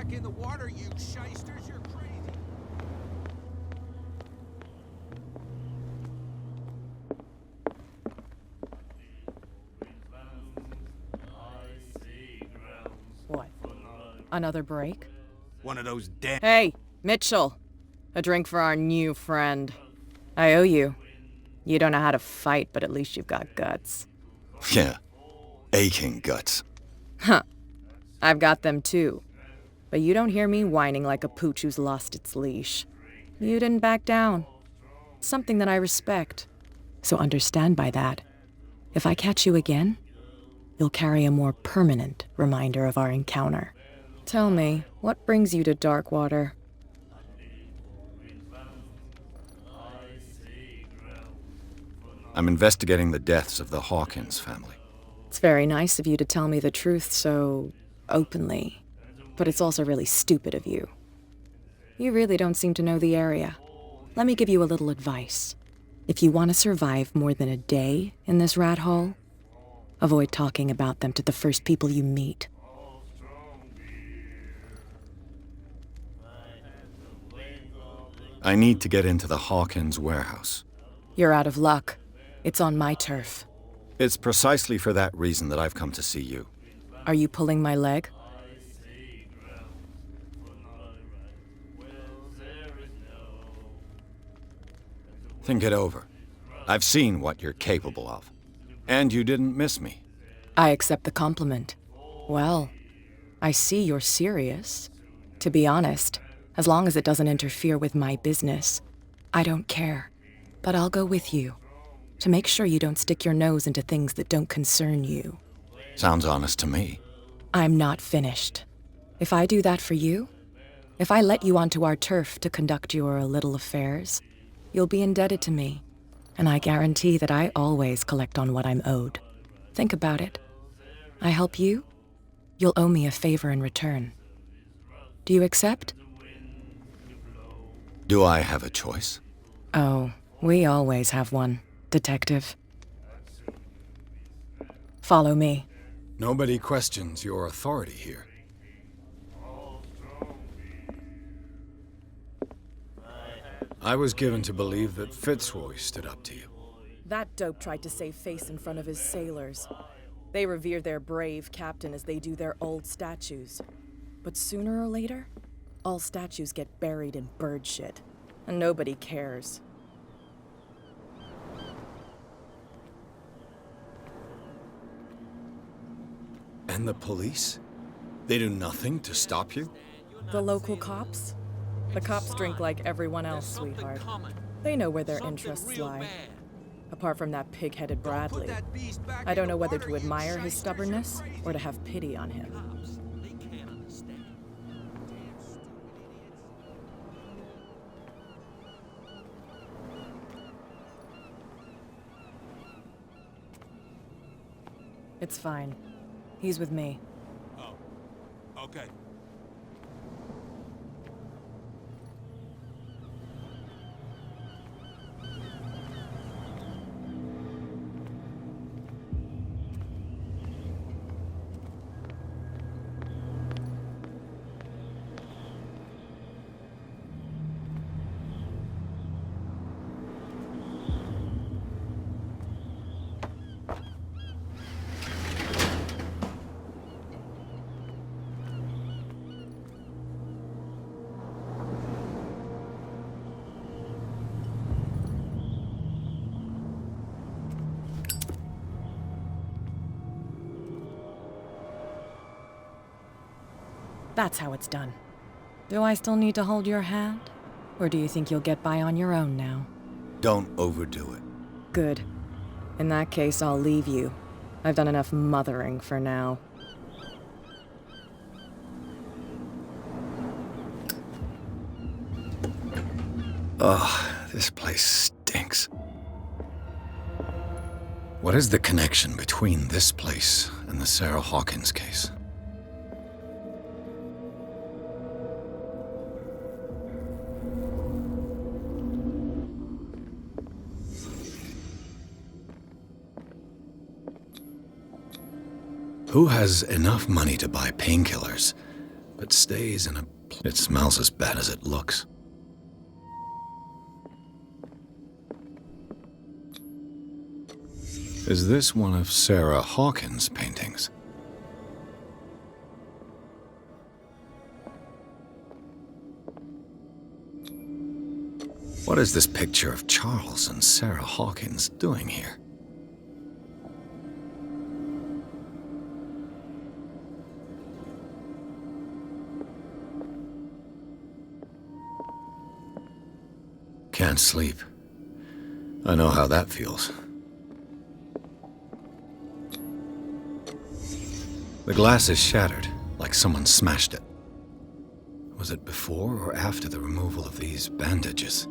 back in the water, you shysters. You're crazy. What? Another break? One of those damn... Hey, Mitchell. A drink for our new friend. I owe you. You don't know how to fight, but at least you've got guts. Yeah. Aching guts. Huh. I've got them too. But you don't hear me whining like a pooch who's lost its leash. You didn't back down. Something that I respect. So understand by that, if I catch you again, you'll carry a more permanent reminder of our encounter. Tell me, what brings you to Darkwater? I'm investigating the deaths of the Hawkins family. It's very nice of you to tell me the truth so openly, but it's also really stupid of you. You really don't seem to know the area. Let me give you a little advice. If you want to survive more than a day in this rat hole, avoid talking about them to the first people you meet. I need to get into the Hawkins warehouse. You're out of luck. It's on my turf. It's precisely for that reason that I've come to see you. Are you pulling my leg? Think it over. I've seen what you're capable of. And you didn't miss me. I accept the compliment. Well, I see you're serious. To be honest, as long as it doesn't interfere with my business, I don't care. But I'll go with you, to make sure you don't stick your nose into things that don't concern you. Sounds honest to me. I'm not finished. If I do that for you, if I let you onto our turf to conduct your little affairs, you'll be indebted to me, and I guarantee that I always collect on what I'm owed. Think about it. I help you, you'll owe me a favor in return. Do you accept? Do I have a choice? Oh, we always have one, Detective. Follow me. Nobody questions your authority here. I was given to believe that Fitzroy stood up to you. That dope tried to save face in front of his sailors. They revere their brave captain as they do their old statues. But sooner or later, all statues get buried in bird shit, and nobody cares. And the police? They do nothing to stop you? The local cops? The cops drink like everyone else, sweetheart. They know where their interests lie. Apart from that pig-headed Bradley, I don't know whether to admire his stubbornness or to have pity on him. It's fine. He's with me. Oh, okay. That's how it's done. Do I still need to hold your hand? Or do you think you'll get by on your own now? Don't overdo it. Good. In that case, I'll leave you. I've done enough mothering for now. Ugh, this place stinks. What is the connection between this place and the Sarah Hawkins case? Who has enough money to buy painkillers, but stays in a... It smells as bad as it looks. Is this one of Sarah Hawkins' paintings? What is this picture of Charles and Sarah Hawkins doing here? Can't sleep. I know how that feels. The glass is shattered, like someone smashed it. Was it before or after the removal of these bandages?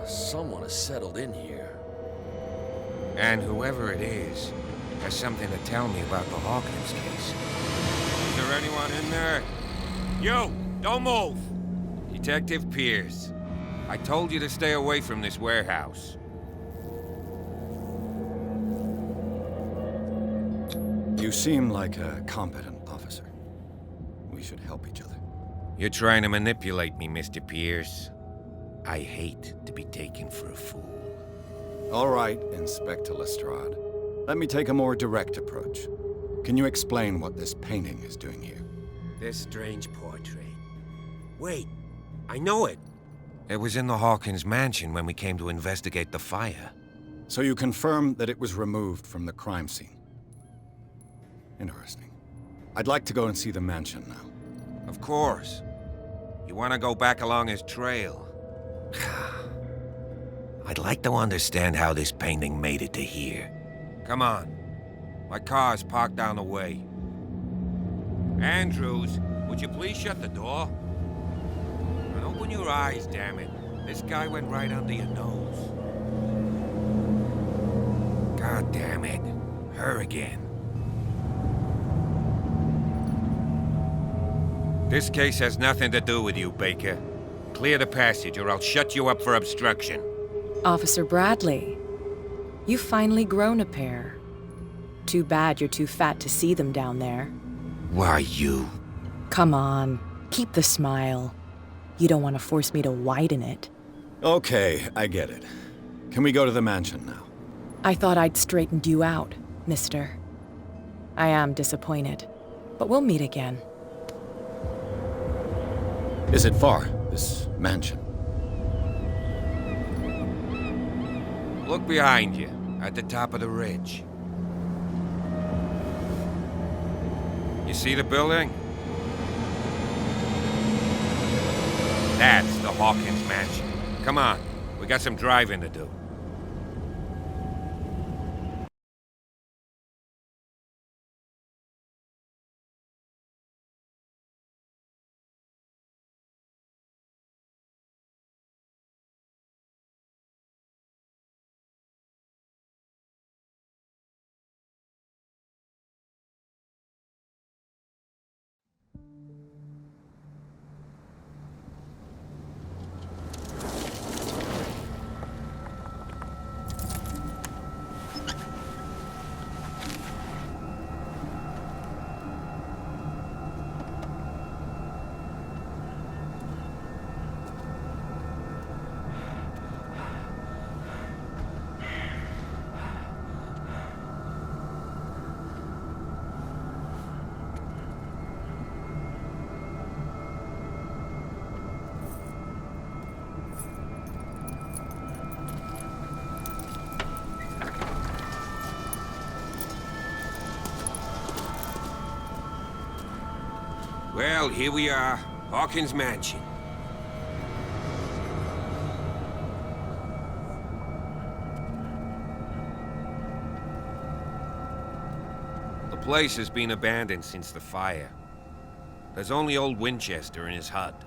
Someone has settled in here. And whoever it is has something to tell me about the Hawkins case. Is there anyone in there? You! Don't move! Detective Pierce. I told you to stay away from this warehouse. You seem like a competent officer. We should help each other. You're trying to manipulate me, Mr. Pierce. I hate to be taken for a fool. All right, Inspector Lestrade. Let me take a more direct approach. Can you explain what this painting is doing here? This strange portrait. Wait, I know it. It was in the Hawkins mansion when we came to investigate the fire. So you confirm that it was removed from the crime scene? Interesting. I'd like to go and see the mansion now. Of course. You want to go back along his trail? I'd like to understand how this painting made it to here. Come on. My car's parked down the way. Andrews, would you please shut the door? And open your eyes, damn it. This guy went right under your nose. God damn it. Her again. This case has nothing to do with you, Baker. Clear the passage, or I'll shut you up for obstruction. Officer Bradley, you've finally grown a pair. Too bad you're too fat to see them down there. Why, you? Come on, keep the smile. You don't want to force me to widen it. Okay, I get it. Can we go to the mansion now? I thought I'd straightened you out, mister. I am disappointed, but we'll meet again. Is it far, this mansion? Look behind you, at the top of the ridge. You see the building? That's the Hawkins mansion. Come on, we got some driving to do. Well, here we are. Hawkins Mansion. The place has been abandoned since the fire. There's only old Winchester in his hut.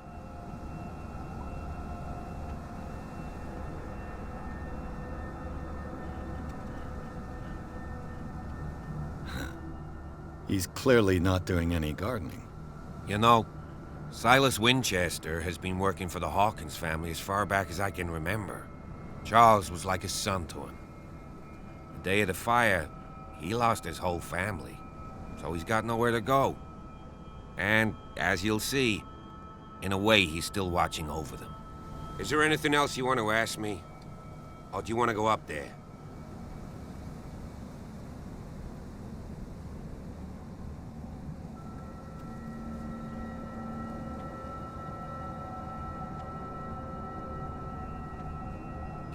He's clearly not doing any gardening. You know, Silas Winchester has been working for the Hawkins family as far back as I can remember. Charles was like a son to him. The day of the fire, he lost his whole family, so he's got nowhere to go. And, as you'll see, in a way, he's still watching over them. Is there anything else you want to ask me? Or do you want to go up there?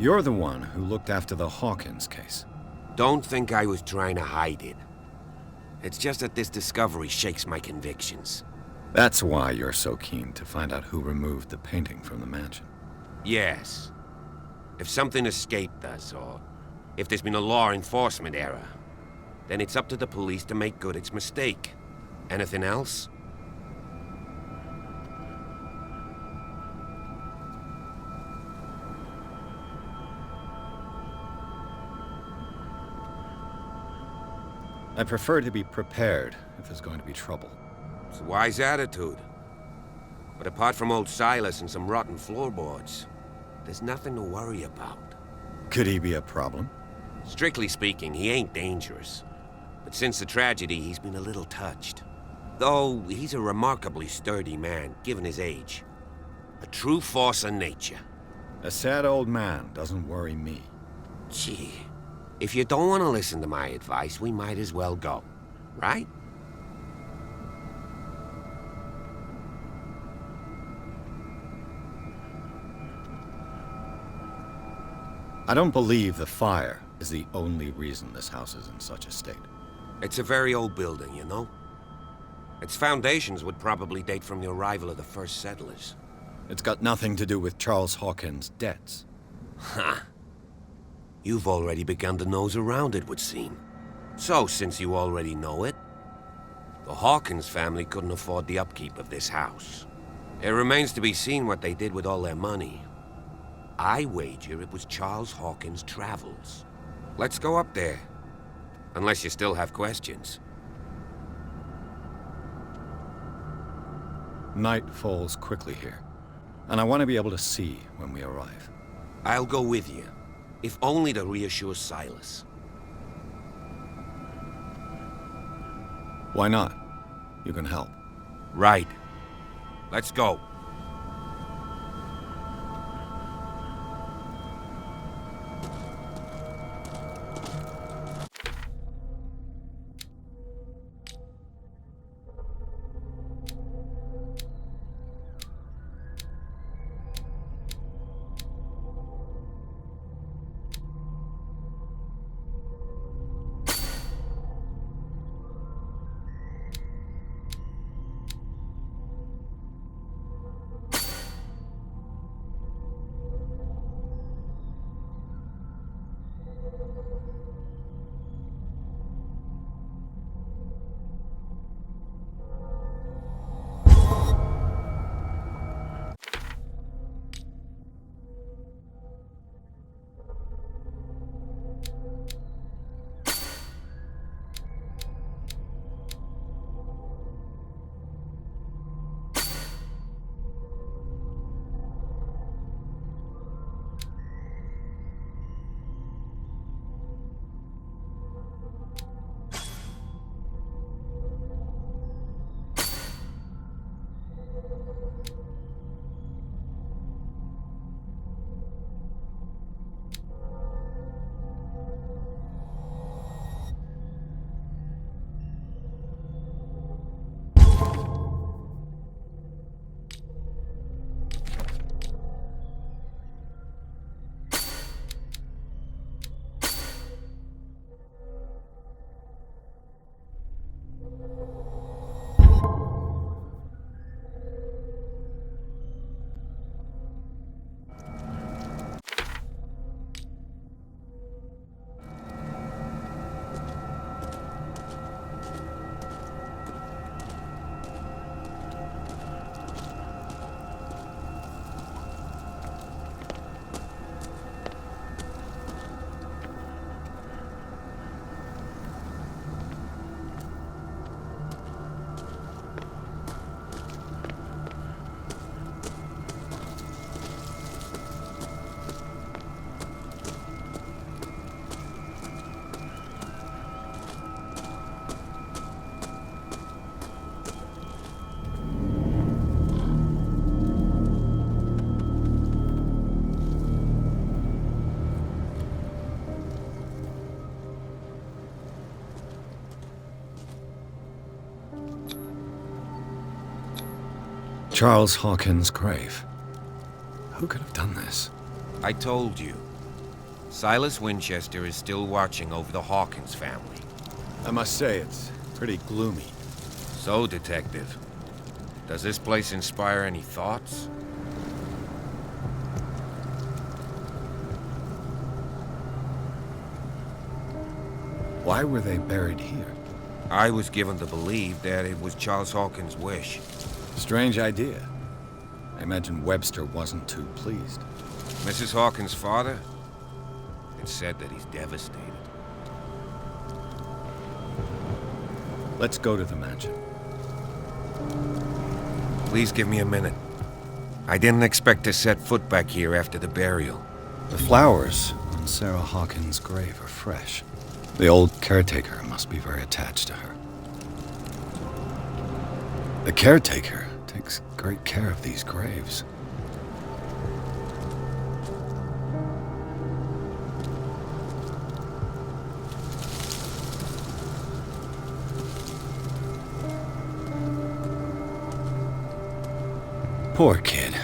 You're the one who looked after the Hawkins case. Don't think I was trying to hide it. It's just that this discovery shakes my convictions. That's why you're so keen to find out who removed the painting from the mansion. Yes. If something escaped us, or if there's been a law enforcement error, then it's up to the police to make good its mistake. Anything else? I prefer to be prepared if there's going to be trouble. It's a wise attitude. But apart from old Silas and some rotten floorboards, there's nothing to worry about. Could he be a problem? Strictly speaking, he ain't dangerous. But since the tragedy, he's been a little touched. Though he's a remarkably sturdy man, given his age. A true force of nature. A sad old man doesn't worry me. Gee, if you don't want to listen to my advice, we might as well go. Right? I don't believe the fire is the only reason this house is in such a state. It's a very old building, you know? Its foundations would probably date from the arrival of the first settlers. It's got nothing to do with Charles Hawkins' debts. Ha! You've already begun to nose around, it would seem. So, since you already know it, the Hawkins family couldn't afford the upkeep of this house. It remains to be seen what they did with all their money. I wager it was Charles Hawkins' travels. Let's go up there. Unless you still have questions. Night falls quickly here, and I want to be able to see when we arrive. I'll go with you, if only to reassure Silas. Why not? You can help. Right. Let's go. Charles Hawkins' grave. Who could have done this? I told you. Silas Winchester is still watching over the Hawkins family. I must say, it's pretty gloomy. So, Detective, does this place inspire any thoughts? Why were they buried here? I was given to believe that it was Charles Hawkins' wish. Strange idea. I imagine Webster wasn't too pleased. Mrs. Hawkins' father? It's said that he's devastated. Let's go to the mansion. Please give me a minute. I didn't expect to set foot back here after the burial. The flowers on Sarah Hawkins' grave are fresh. The old caretaker must be very attached to her. The caretaker takes great care of these graves. Poor kid.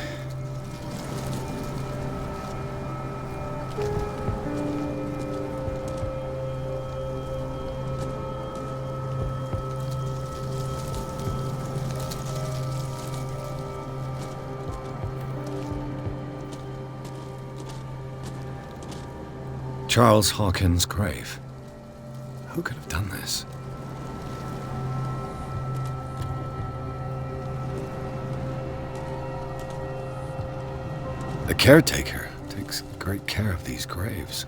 Charles Hawkins' grave. Who could have done this? The caretaker takes great care of these graves.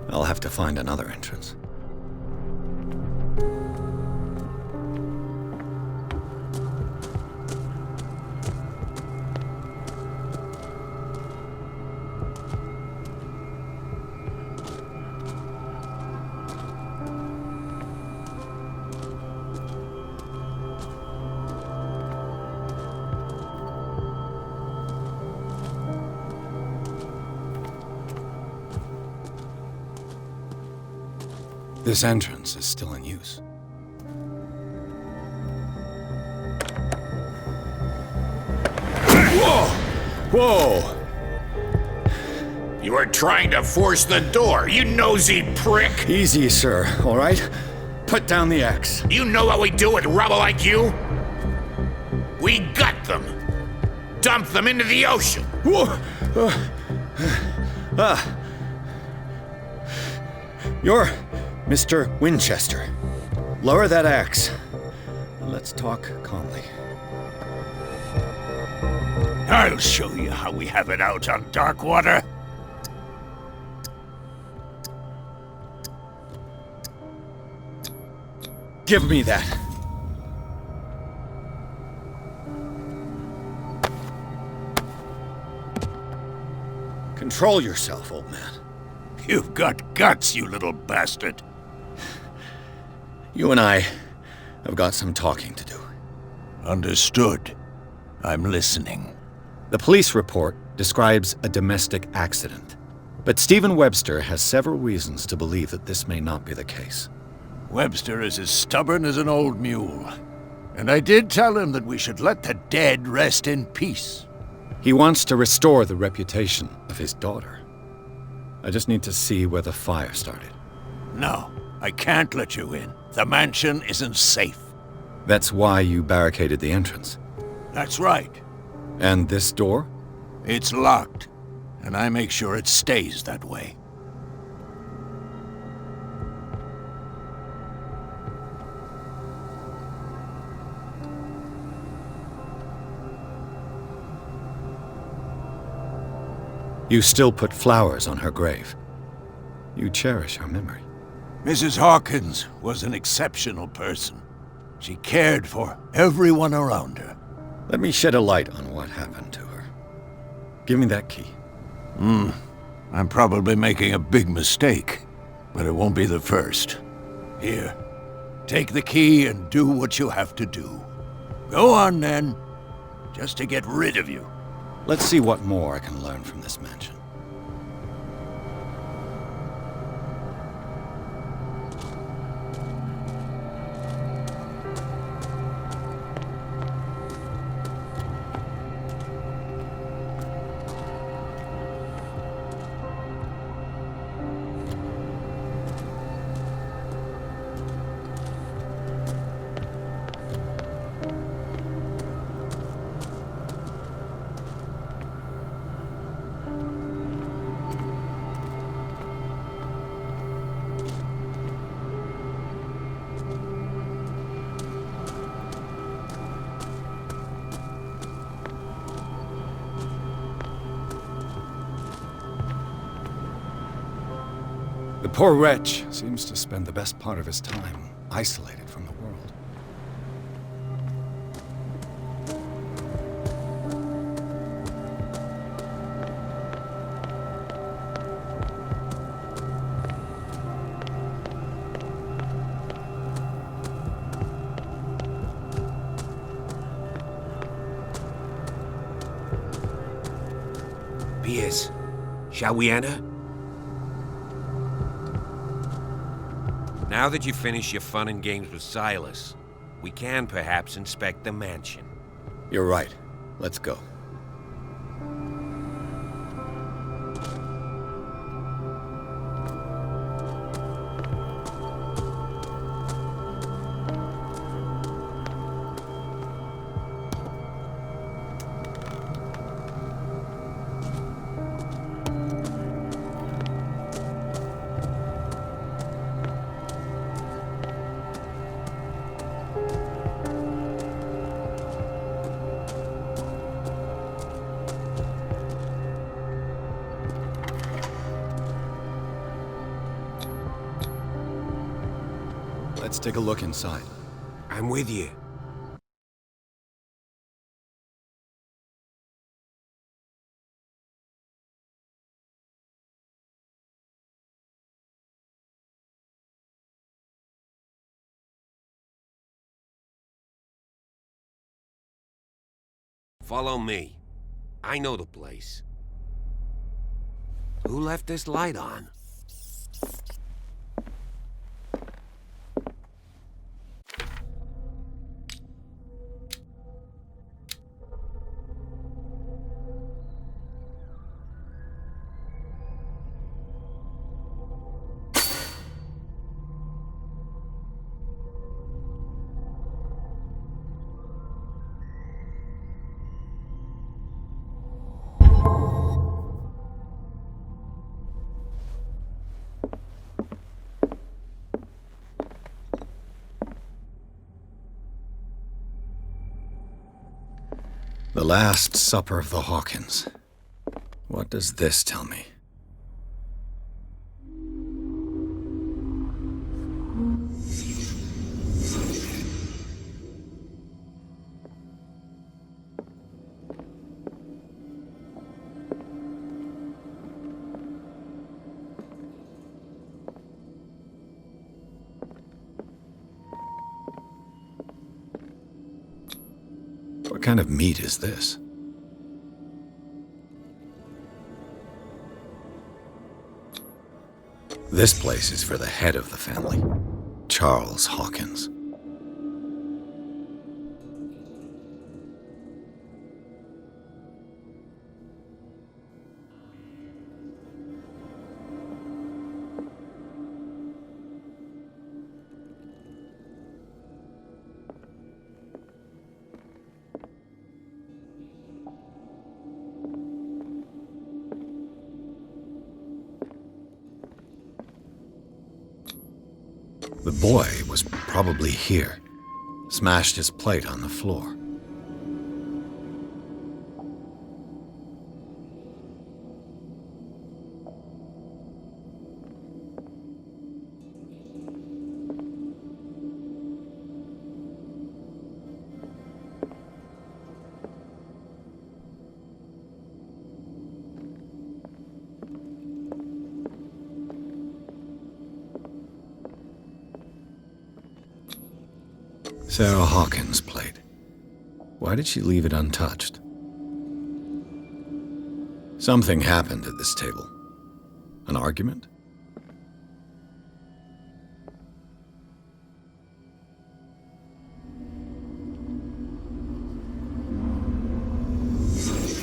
I'll have to find another entrance. This entrance is still in use. Whoa! Whoa! You were trying to force the door, you nosy prick! Easy, sir, all right? Put down the axe. You know what we do with rubble like you? We gut them. Dump them into the ocean. Whoa! You're Mr. Winchester. Lower that axe. Let's talk calmly. I'll show you how we have it out on Darkwater. Give me that. Control yourself, old man. You've got guts, you little bastard. You and I have got some talking to do. Understood. I'm listening. The police report describes a domestic accident, but Stephen Webster has several reasons to believe that this may not be the case. Webster is as stubborn as an old mule. And I did tell him that we should let the dead rest in peace. He wants to restore the reputation of his daughter. I just need to see where the fire started. No, I can't let you in. The mansion isn't safe. That's why you barricaded the entrance. That's right. And this door? It's locked, and I make sure it stays that way. You still put flowers on her grave. You cherish her memory. Mrs. Hawkins was an exceptional person. She cared for everyone around her. Let me shed a light on what happened to her. Give me that key. I'm probably making a big mistake, but it won't be the first. Here, take the key and do what you have to do. Go on, then. Just to get rid of you. Let's see what more I can learn from this mansion. The poor wretch seems to spend the best part of his time isolated from the world. Piers, shall we enter? Now that you've finished your fun and games with Silas, we can perhaps inspect the mansion. You're right. Let's go. Let's take a look inside. I'm with you. Follow me. I know the place. Who left this light on? The Last Supper of the Hawkins. What does this tell me? What kind of meat is this? This place is for the head of the family, Charles Hawkins. The boy was probably here. Smashed his plate on the floor. Sarah Hawkins' plate. Why did she leave it untouched? Something happened at this table. An argument?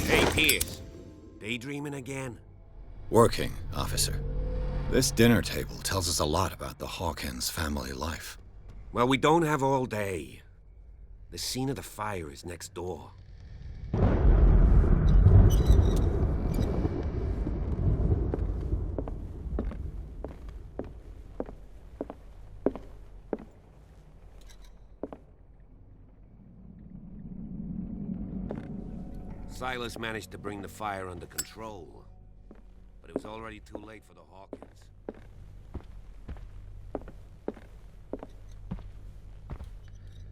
Hey, Pierce. Daydreaming again? Working, officer. This dinner table tells us a lot about the Hawkins family life. Well, we don't have all day. The scene of the fire is next door. Silas managed to bring the fire under control, but it was already too late for the Hawkins.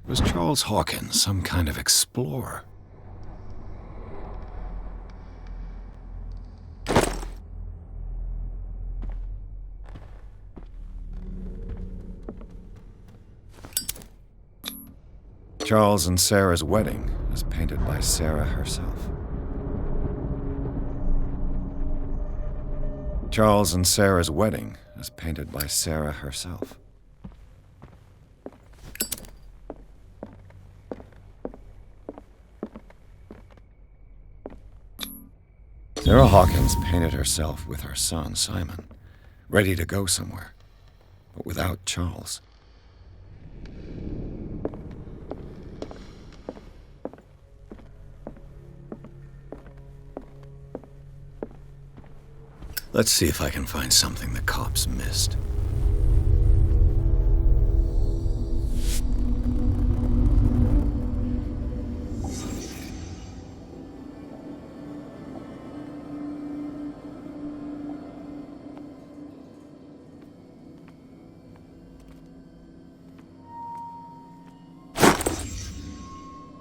Was Charles Hawkins some kind of explorer? Charles and Sarah's wedding was painted by Sarah herself. Charles and Sarah's wedding was painted by Sarah herself. Sarah Hawkins painted herself with her son, Simon, ready to go somewhere, but without Charles. Let's see if I can find something the cops missed.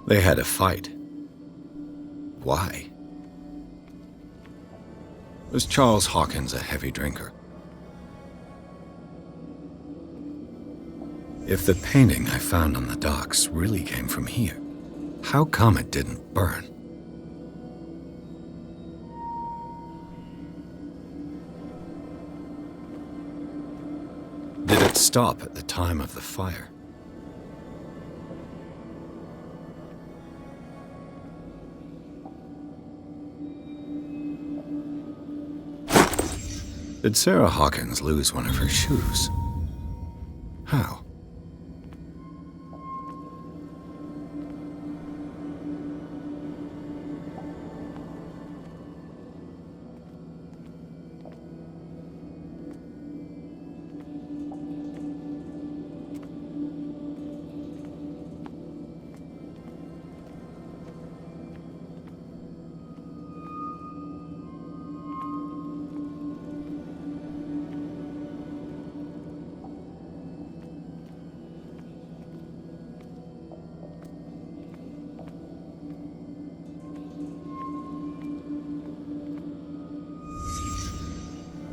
They had a fight. Why? Was Charles Hawkins a heavy drinker? If the painting I found on the docks really came from here, how come it didn't burn? Did it stop at the time of the fire? Did Sarah Hawkins lose one of her shoes? How?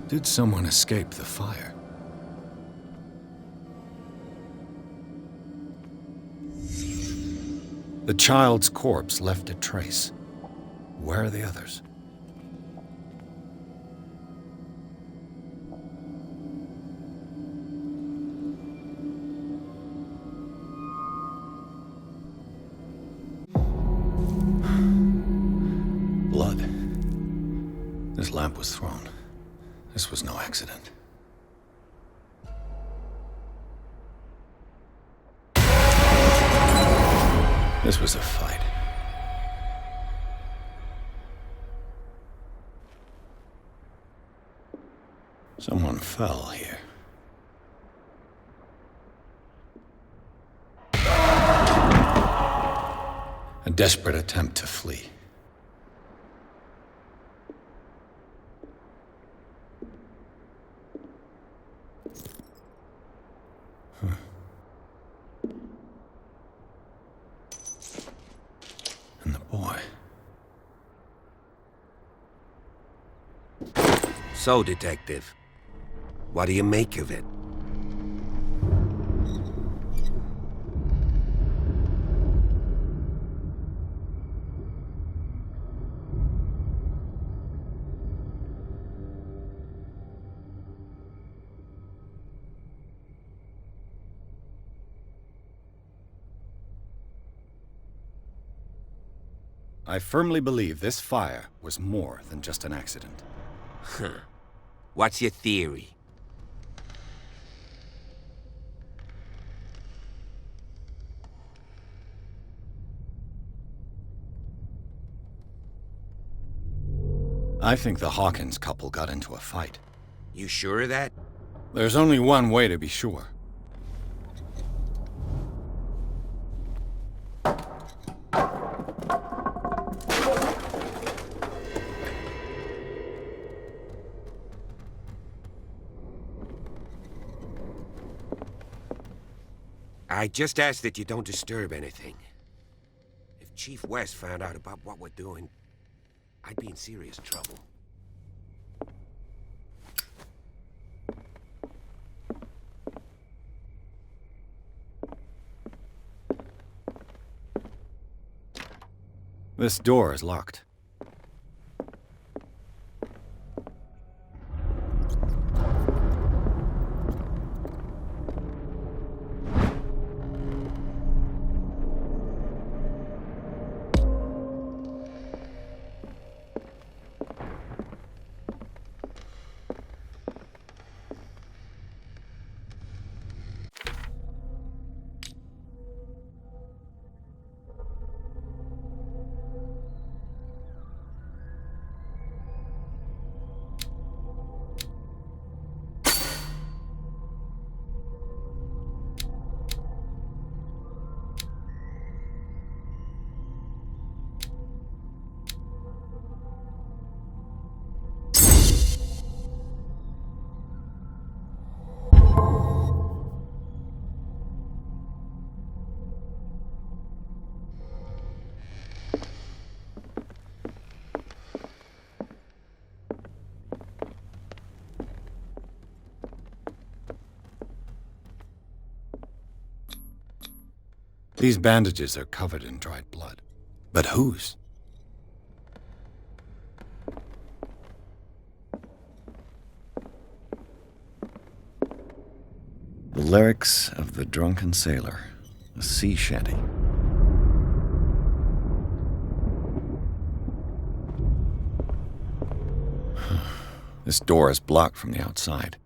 Did someone escape the fire? The child's corpse left a trace. Where are the others? Blood. This lamp was thrown. This was no accident. This was a fight. Someone fell here. A desperate attempt to flee. And the boy. So, Detective, what do you make of it? I firmly believe this fire was more than just an accident. Huh. What's your theory? I think the Hawkins couple got into a fight. You sure of that? There's only one way to be sure. I just ask that you don't disturb anything. If Chief West found out about what we're doing, I'd be in serious trouble. This door is locked. These bandages are covered in dried blood. But whose? The lyrics of the drunken sailor, a sea shanty. This door is blocked from the outside.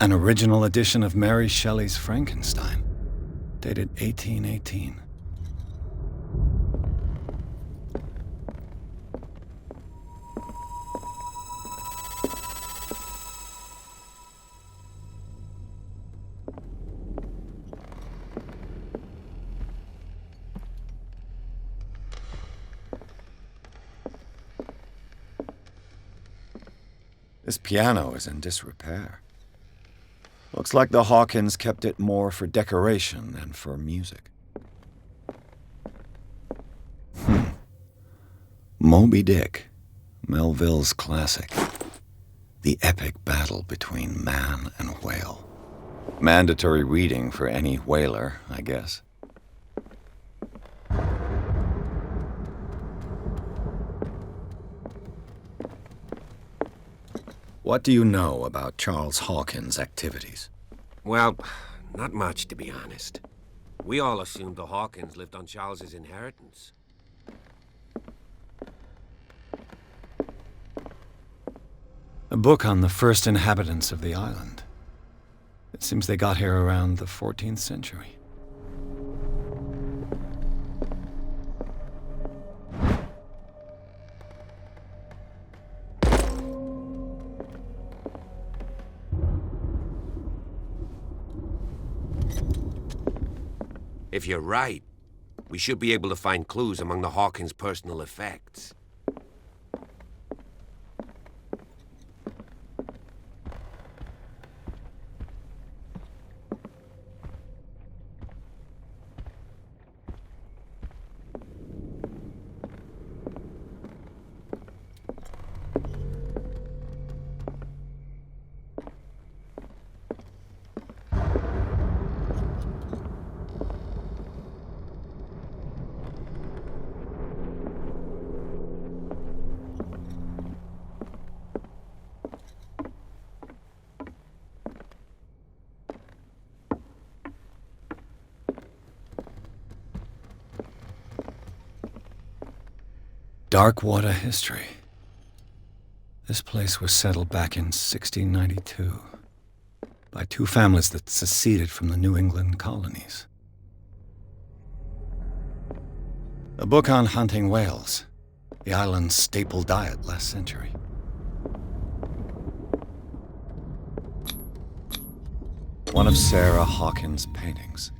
An original edition of Mary Shelley's Frankenstein, dated 1818. This piano is in disrepair. Looks like the Hawkins kept it more for decoration than for music. Moby Dick, Melville's classic. The epic battle between man and whale. Mandatory reading for any whaler, I guess. What do you know about Charles Hawkins' activities? Well, not much, to be honest. We all assumed the Hawkins lived on Charles's inheritance. A book on the first inhabitants of the island. It seems they got here around the 14th century. If you're right, we should be able to find clues among the Hawkins' personal effects. dark water history. This place was settled back in 1692 by two families that seceded from the New England colonies. A book on hunting whales, the island's staple diet last century. One of Sarah Hawkins' paintings.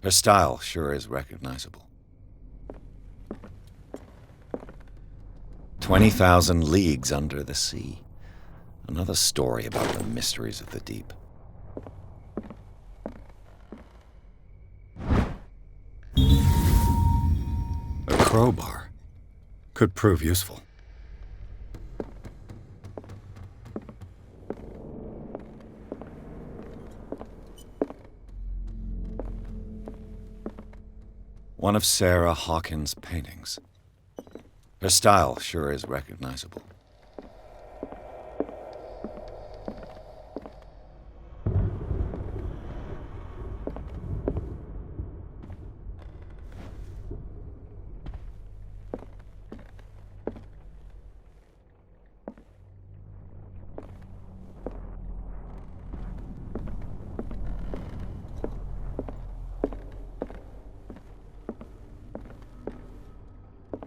Her style sure is recognizable. 20,000 Leagues Under the Sea. Another story about the mysteries of the deep. A crowbar could prove useful. One of Sarah Hawkins' paintings. Her style sure is recognizable.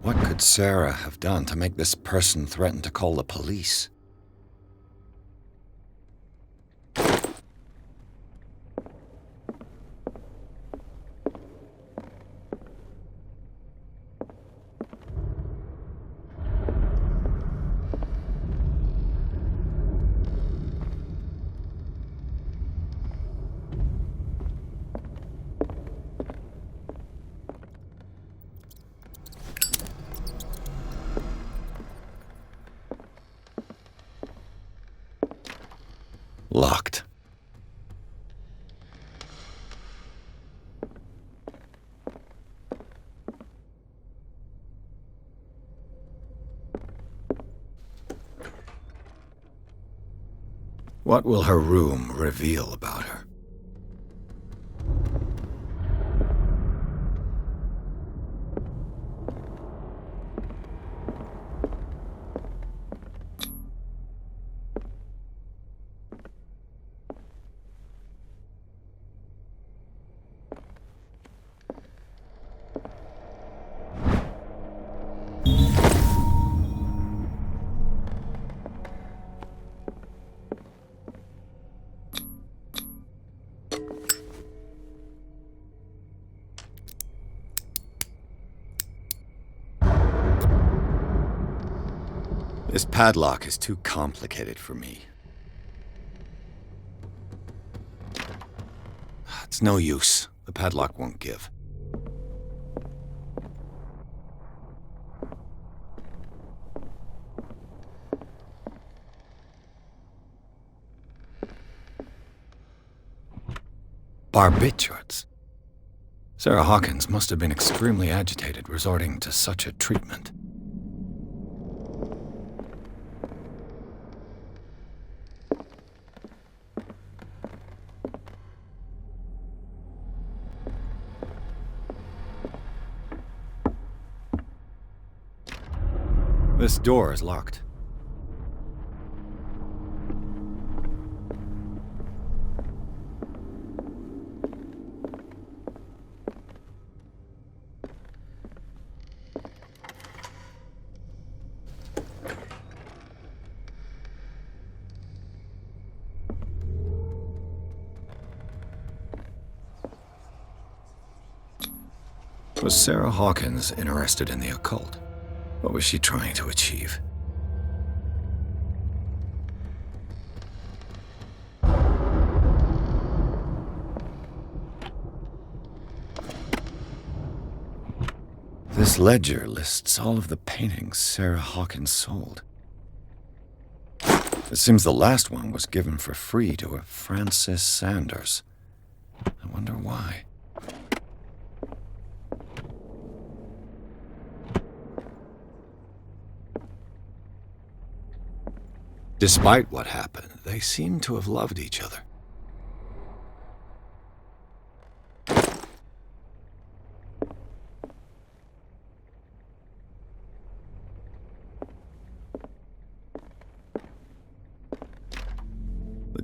What could Sarah have done to make this person threaten to call the police? Locked. What will her room reveal about her? This padlock is too complicated for me. It's no use. The padlock won't give. Barbiturates. Sarah Hawkins must have been extremely agitated resorting to such a treatment. This door is locked. Was Sarah Hawkins interested in the occult? What was she trying to achieve? This ledger lists all of the paintings Sarah Hawkins sold. It seems the last one was given for free to a Francis Sanders. I wonder why. Despite what happened, they seem to have loved each other.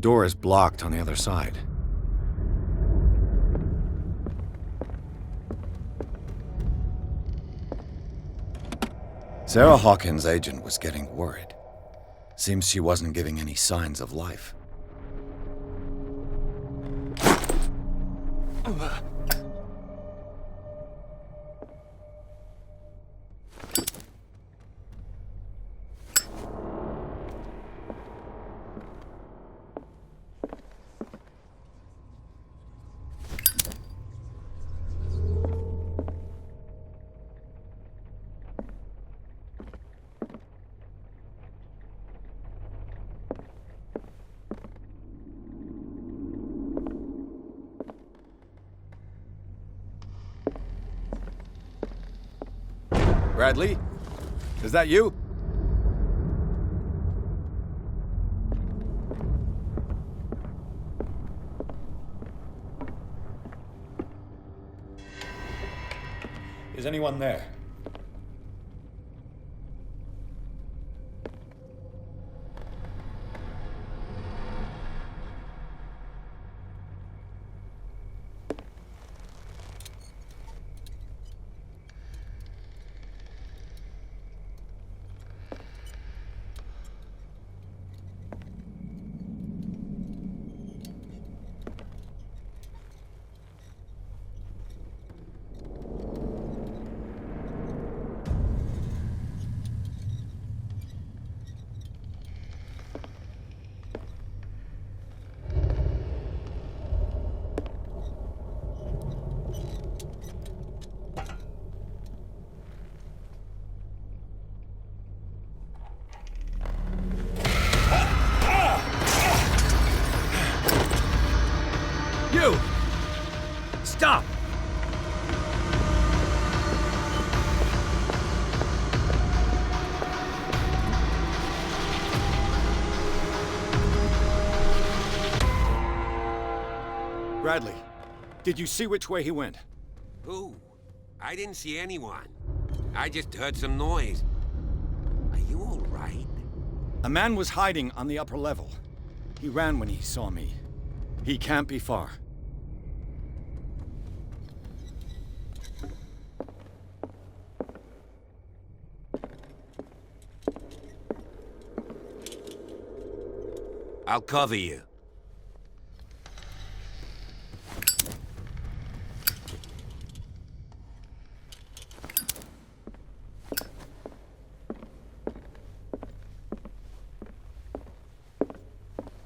door is blocked on the other side. Sarah Hawkins' agent was getting worried. Seems she wasn't giving any signs of life. Bradley? Is that you? Is anyone there? You! Stop! Bradley, did you see which way he went? Who? I didn't see anyone. I just heard some noise. Are you all right? A man was hiding on the upper level. He ran when he saw me. He can't be far. I'll cover you.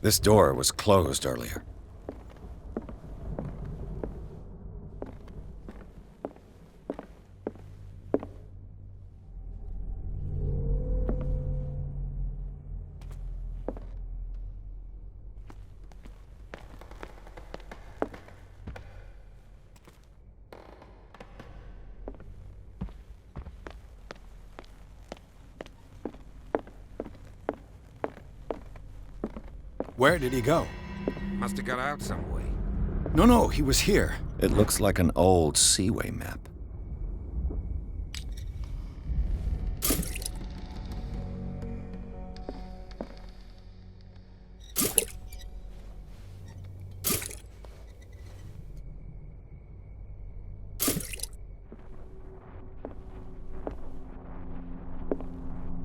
This door was closed earlier. Where did he go? Must have got out some way. No, he was here. It looks like an old seaway map.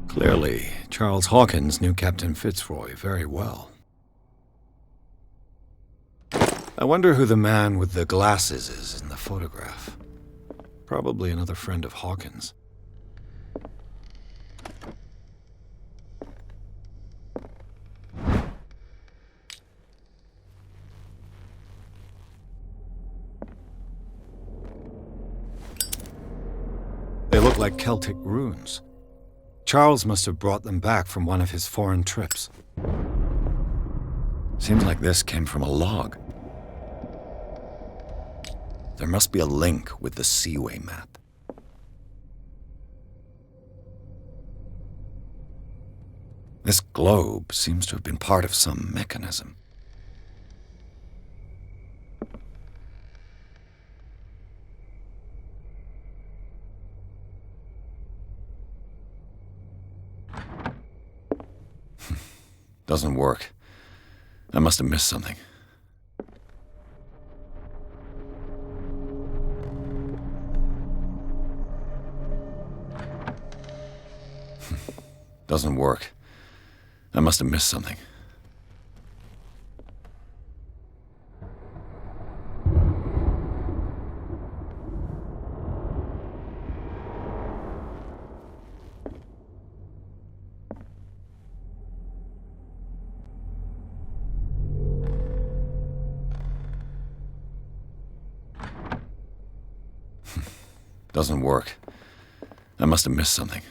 Clearly, Charles Hawkins knew Captain Fitzroy very well. I wonder who the man with the glasses is in the photograph. Probably another friend of Hawkins. They look like Celtic runes. Charles must have brought them back from one of his foreign trips. Seems like this came from a log. There must be a link with the seaway map. This globe seems to have been part of some mechanism. Doesn't work. I must have missed something. Doesn't work. I must have missed something. Doesn't work. I must have missed something.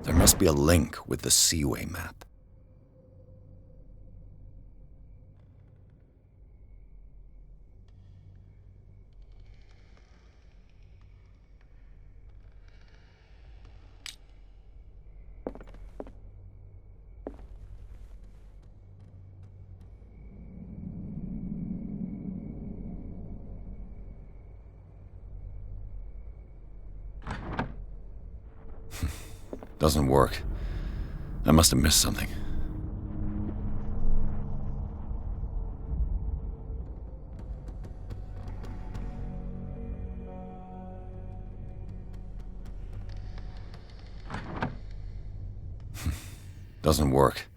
There must be a link with the Seaway map. Doesn't work. I must have missed something. Doesn't work.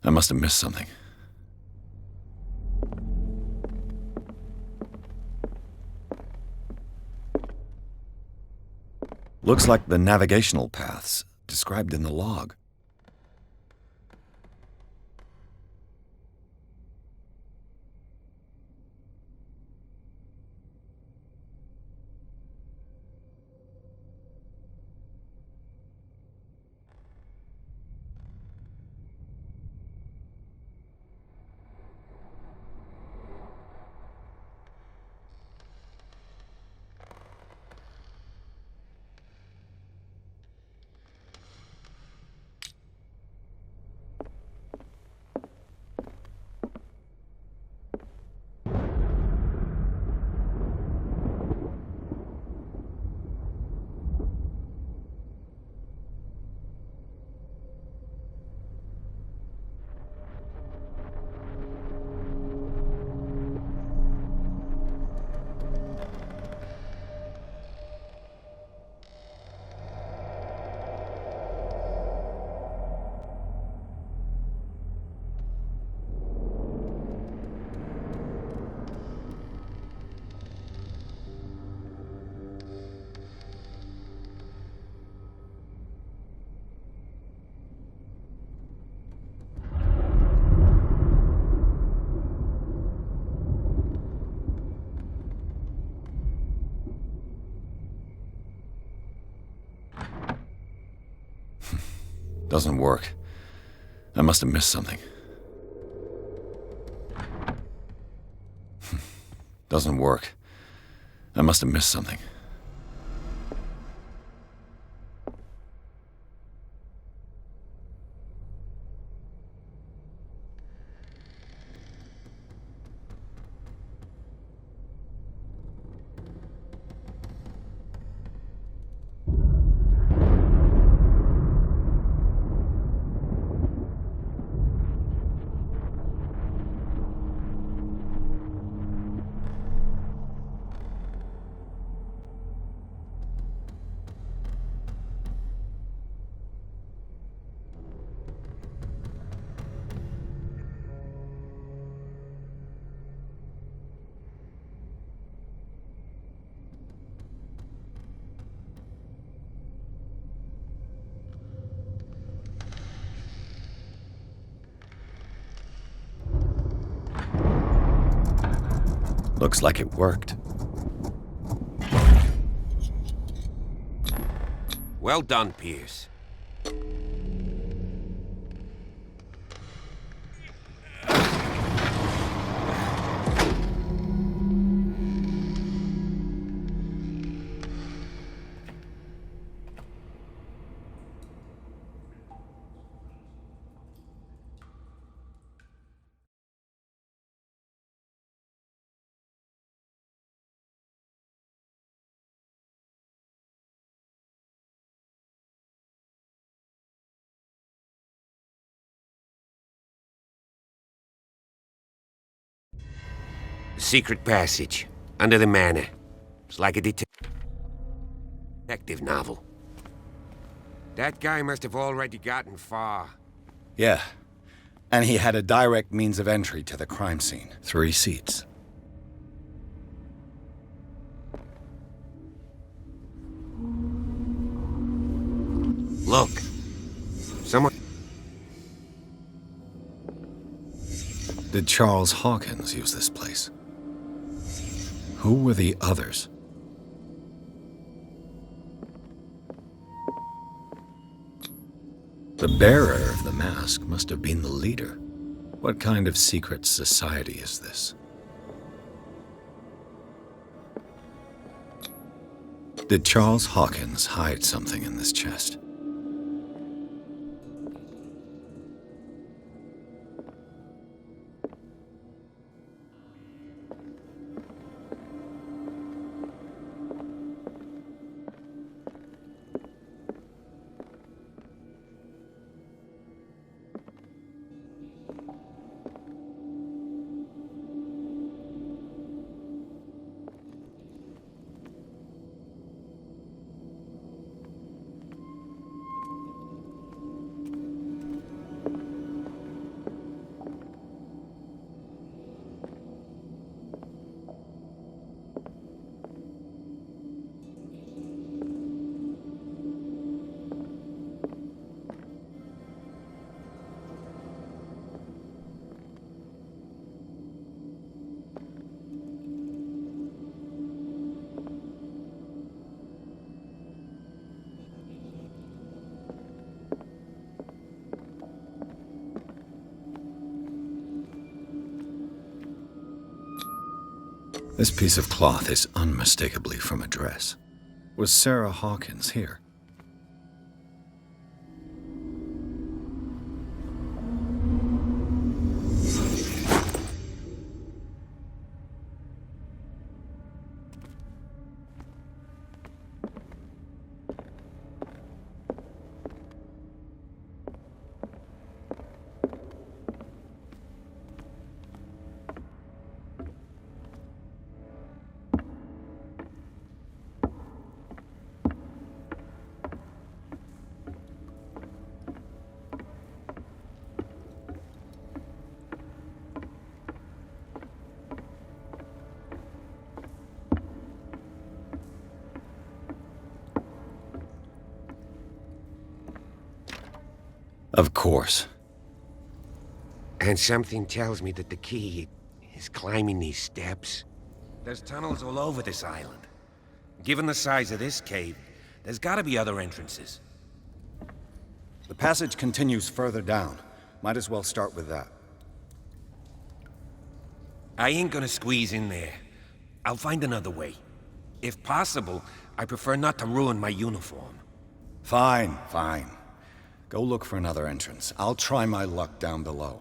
I must have missed something. Looks like the navigational paths described in the log. Doesn't work. I must have missed something. Doesn't work. I must have missed something. Looks like it worked. Well done, Pierce. Secret passage. Under the manor. It's like a detective novel. That guy must have already gotten far. Yeah. And he had a direct means of entry to the crime scene. 3 seats. Look. Someone... Did Charles Hawkins use this place? Who were the others? The bearer of the mask must have been the leader. What kind of secret society is this? Did Charles Hawkins hide something in this chest? This piece of cloth is unmistakably from a dress. Was Sarah Hawkins here? Of course. And something tells me that the key is climbing these steps. There's tunnels all over this island. Given the size of this cave, there's gotta be other entrances. The passage continues further down. Might as well start with that. I ain't gonna squeeze in there. I'll find another way. If possible, I prefer not to ruin my uniform. Fine, fine. Go look for another entrance. I'll try my luck down below.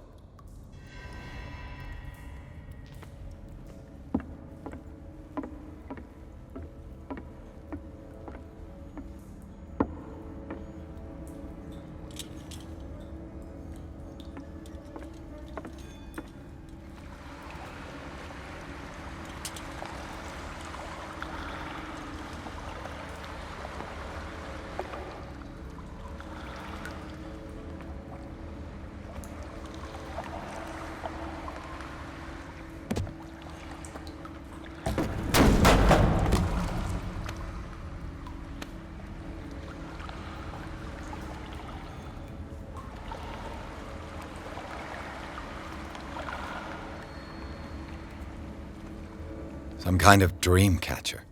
Some kind of dream catcher.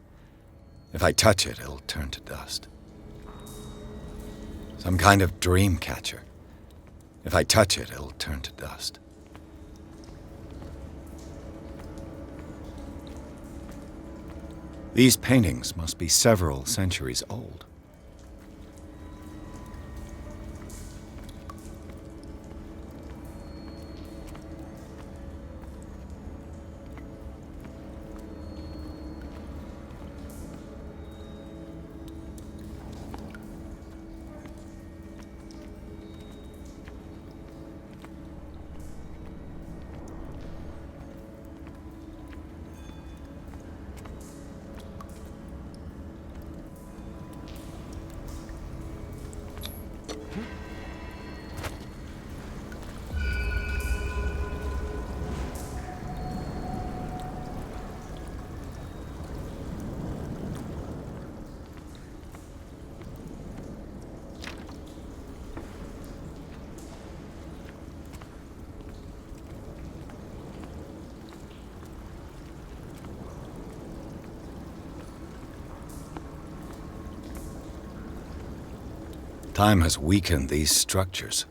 If I touch it, it'll turn to dust. Some kind of dream catcher. If I touch it, it'll turn to dust. These paintings must be several centuries old. Time has weakened these structures.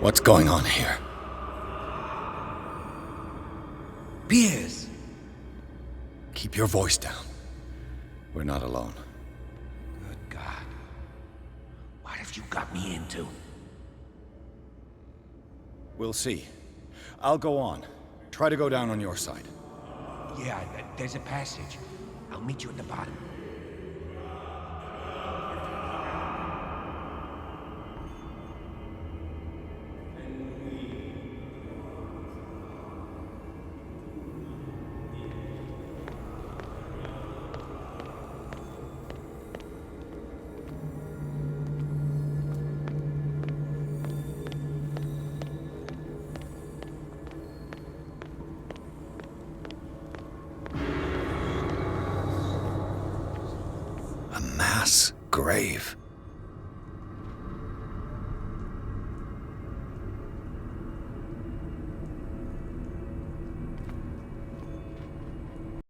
What's going on here? Piers! Keep your voice down. We're not alone. Good God. What have you got me into? We'll see. I'll go on. Try to go down on your side. Yeah, there's a passage. I'll meet you at the bottom. A mass grave.